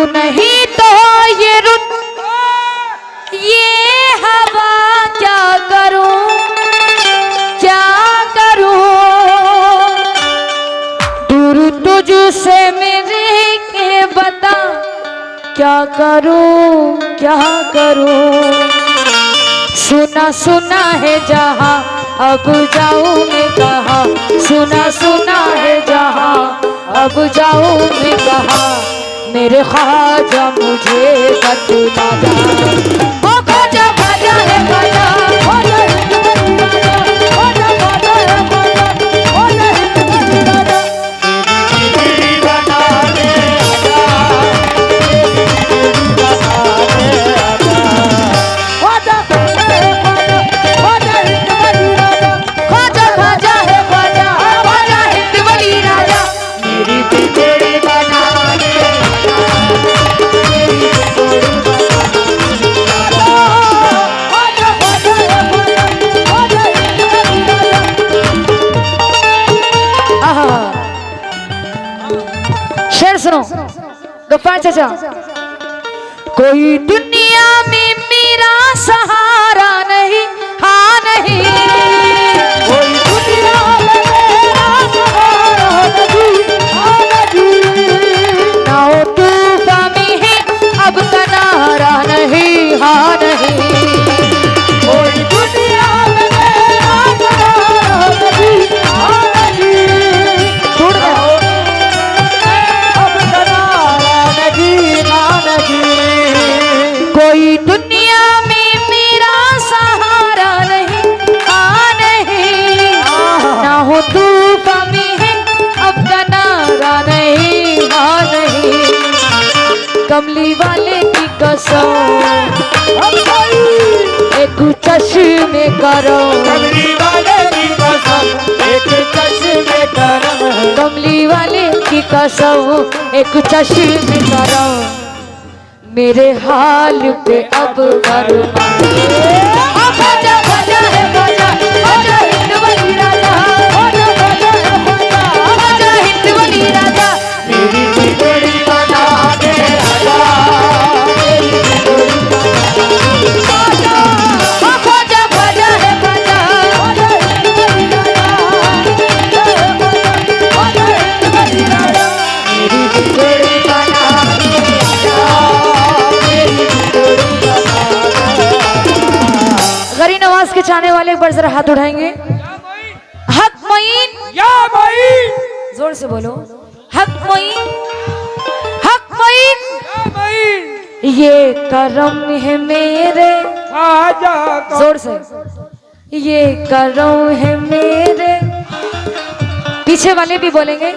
नहीं तो ये रुत ये हवा क्या करूं क्या करूं, दूर तुझसे मेरे के बता क्या करूं क्या करूं। सुना सुना है जहां अब जाऊं मैं कहां, सुना सुना है जहां अब जाऊं मैं कहां, मेरे ख्वाजा मुझे बतला जा। ओ ख्वाजा ख्वाजा है ख्वाजा, ख्वाजा है ख्वाजा, ख्वाजा है ख्वाजा, ख्वाजा है ख्वाजा, तेरी बना दे आजा, ख्वाजा ख्वाजा है ख्वाजा, ख्वाजा हिंद वली राजा, ख्वाजा ख्वाजा है ख्वाजा, ख्वाजा हिंद वली राजा, मेरी बिगड़ी बना दे शेर सुनो गोपाल चाचा। कोई दुनिया में मेरा सहारा नहीं, हाँ नहीं, कोई दुनिया में मेरा सहारा नहीं, हाँ नहीं, ना हो तूफान में है अब किनारा नहीं, हाँ नहीं, कोई दुनिया में मेरा सहारा नहीं, हाँ नहीं, छूट गया अब किनारा नहीं, हाँ नहीं, कोई दुनिया में मेरा सहारा नहीं, हाँ नहीं, ना हो तूफान में है अब किनारा नहीं, हाँ नहीं, कमली वाले की कसम एक चश्मे करो, कमली वाले की कसम एक चश्मे करम, कमली वाले की कसम एक चश्मे करो, मेरे हाल पे अब फरमा दे। ख्वाजा ख्वाजा है ख्वाजा, ख्वाजा हिंद वली राजा, ख्वाजा ख्वाजा है ख्वाजा, ख्वाजा हिंद वली राजा, मेरी बिगड़ी बना दे आजा, मेरी बिगड़ी ख्वाजा ख्वाजा ख्वाजा है ख्वाजा, ख्वाजा हिंद वली राजा, ख्वाजा हिंद वली राजा, मेरी बिगड़ी बना दे आजा, मेरी बिगड़ी बना दे। गरी नवाज के चाहने वाले एक बार जरा हाथ उठाएंगे। हक मोइन या भाई जोर से बोलो, हक मोइन हक मोइन, या भाई ये करम है मेरे, आजा जोर से, ये करम है मेरे, पीछे वाले भी बोलेंगे,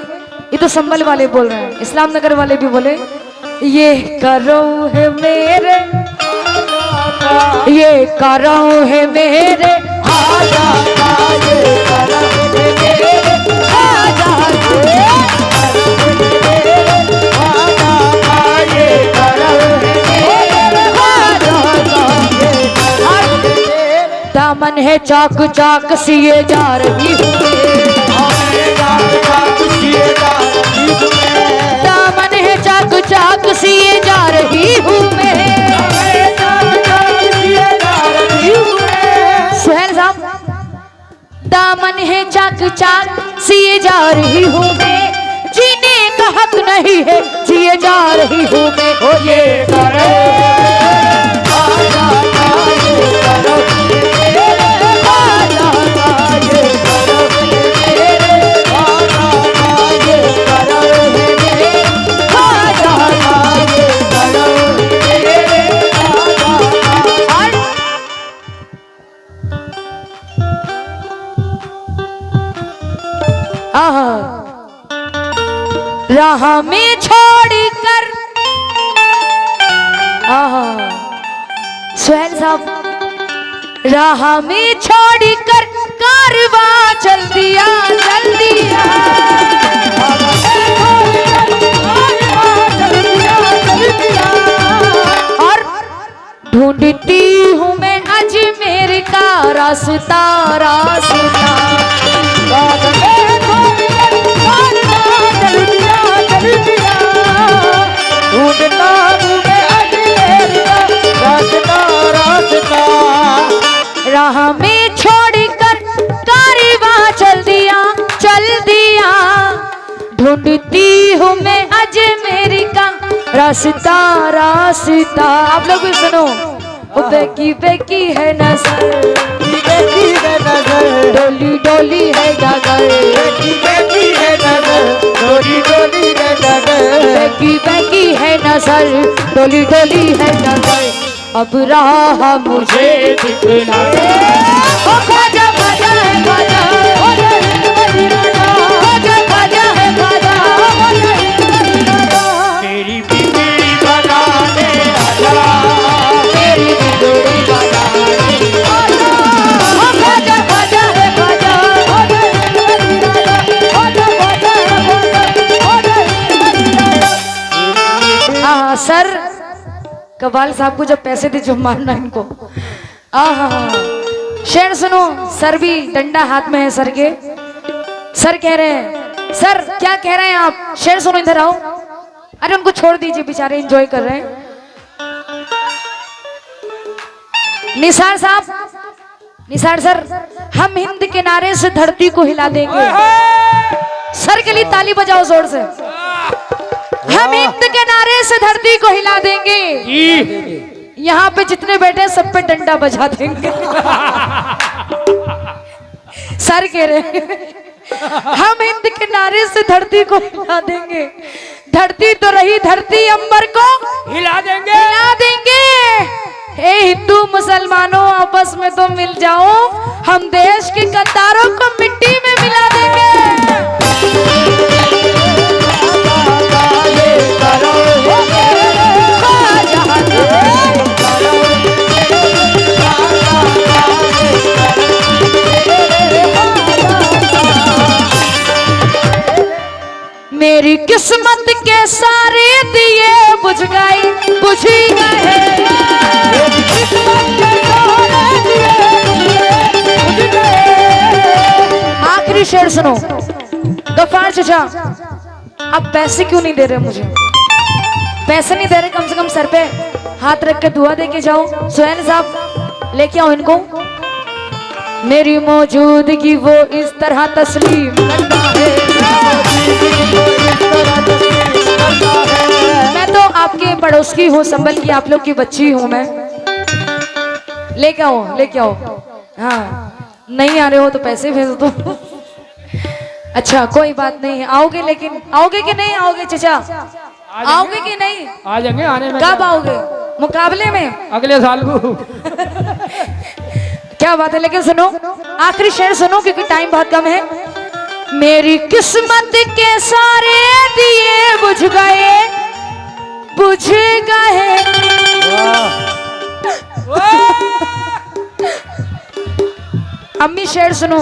ये तो संभल वाले बोल रहे हैं, इस्लाम नगर वाले भी बोले, ये करम है मेरे, ये करम है मेरे, आजा ये करम है मेरे, आजा ये करम है मेरे, दामन है चाक चाक सिए जा रही हूँ, दामन है चाक चाक सिए जा रही हूँ मैं, सुहेल साहब, दामन है चाक चाक सिए जा रही हूँ मैं, जीने का हक नहीं है जिए जा रही हूँ मैं, ओ ये करो आजा ये करो, आजा ये करो, ये करो मेरे, आजा ये करो मेरे, आहा राह में छोड़ कर, आहा सुहेल साहब, राह में छोड़ कर कारवा चल दिया चल दिया, और ढूंढती हूँ मैं अजमेर का रास्ता रास्ता, ढूंढता हमें छोड़कर कारवां चल दिया, चल दिया। ढूंढती हूँ मैं अजमेर का रास्ता, रास्ता। आप लोग भी सुनो। ओ बेकी बेकी है नजर, बेकी है नजर, डोली डोली है डगर, बेकी है नजर, डोली डोली है डगर। बेकी बेकी है नजर, डोली डोली है डगर। अब राह मुझे दिखला दे। ओ ख्वाजा ख्वाजा है ख्वाजा, ओ ख्वाजा ख्वाजा है ख्वाजा, तेरी बिगड़ी बना दे आजा, तेरी बिगड़ी बना दे आजा। ओ ख्वाजा ख्वाजा है ख्वाजा, हाँ सर, कबाल साहब को जब पैसे दे जो मारना इनको। शेर सुनो। सर भी डंडा हाथ में है सर के। सर कह रहे हैं, सर क्या कह रहे हैं आप? शेर सुनो, इधर आओ। अरे उनको छोड़ दीजिए, बेचारे एंजॉय कर रहे हैं। निसार साहब, निसार सर, हम हिंद के नारे से धरती को हिला देंगे। सर के लिए ताली बजाओ जोर से। हम हिंद के नारे से धरती को हिला देंगे। यहाँ पे जितने बैठे हैं सब पे डंडा बजा देंगे। सर कह रहे हैं, हम हिंद के नारे से धरती को हिला देंगे। धरती तो रही धरती, अंबर को हिला देंगे, हिला देंगे। हे हिंदू मुसलमानों, आपस में तो मिल जाओ, हम देश के गद्दारों को मिट्टी में मिला देंगे। मेरी किस्मत के सारे दिए बुझ गए, बुझ ही गए। मेरी किस्मत के सारे दिए बुझ गए। आखिरी शेर सुनो। गफ्फार चाचा, आप पैसे क्यों नहीं दे रहे मुझे? पैसे नहीं दे रहे, कम से कम सर पे हाथ रख के दुआ दे के जाओ। सुहैल साहब लेके आओ इनको। मेरी मौजूदगी वो इस तरह तस्लीम करता है, मैं तो आपके पड़ोस की हूँ, संभल की आप लोग की बच्ची हूँ मैं। लेके आओ, लेके आओ। हाँ, नहीं आ रहे हो तो पैसे भेज दो। अच्छा कोई बात नहीं, आओगे लेकिन आओगे कि नहीं आओगे चाचा? आओगे कि नहीं? आ जाएंगे, आने में कब आओगे? मुकाबले में? अगले साल को। क्या बात है। लेकिन सुनो, आखिरी शेर सुनो क्योंकि टाइम बहुत कम है। मेरी किस्मत के सारे दिए बुझ गए, बुझ गए। अम्मी शेर सुनो,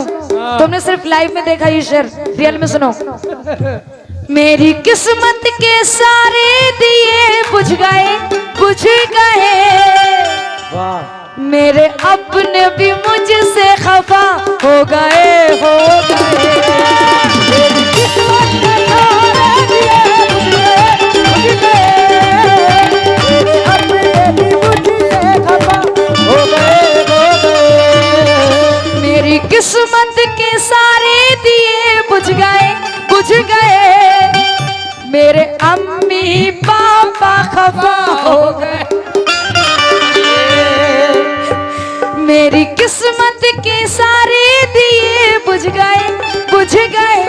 तुमने सिर्फ लाइव में देखा ये शेर, रियल में सुनो। मेरी किस्मत के सारे दिए बुझ गए, बुझ गए। मेरे अपने भी मुझसे खफा हो गए, हो गए। मेरी किस्मत के सारे दिए बुझ गए, मेरे अपने भी मुझसे खफा हो गए, हो गए। मेरी किस्मत के सारे दिए बुझ गए, बुझ गए। मेरे अम्मी पापा खफा हो गए। मेरी किस्मत के सारे दिए बुझ गए, बुझ गए।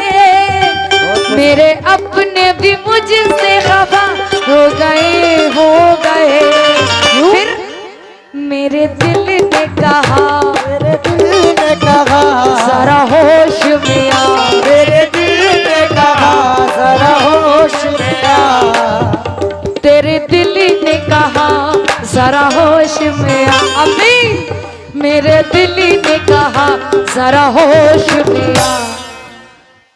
मेरे अपने भी मुझसे खफा हो गए, हो गए। फिर मेरे दिल ने कहा, मेरे दिल ने कहा जरा होश में आ। मेरे दिल ने कहा जरा होश में आ। तेरे दिल ने कहा जरा होश में आ। अम्मी मेरे दिल ने कहा जरा होश में आ।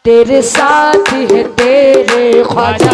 तेरे साथ है तेरे ख्वाजा।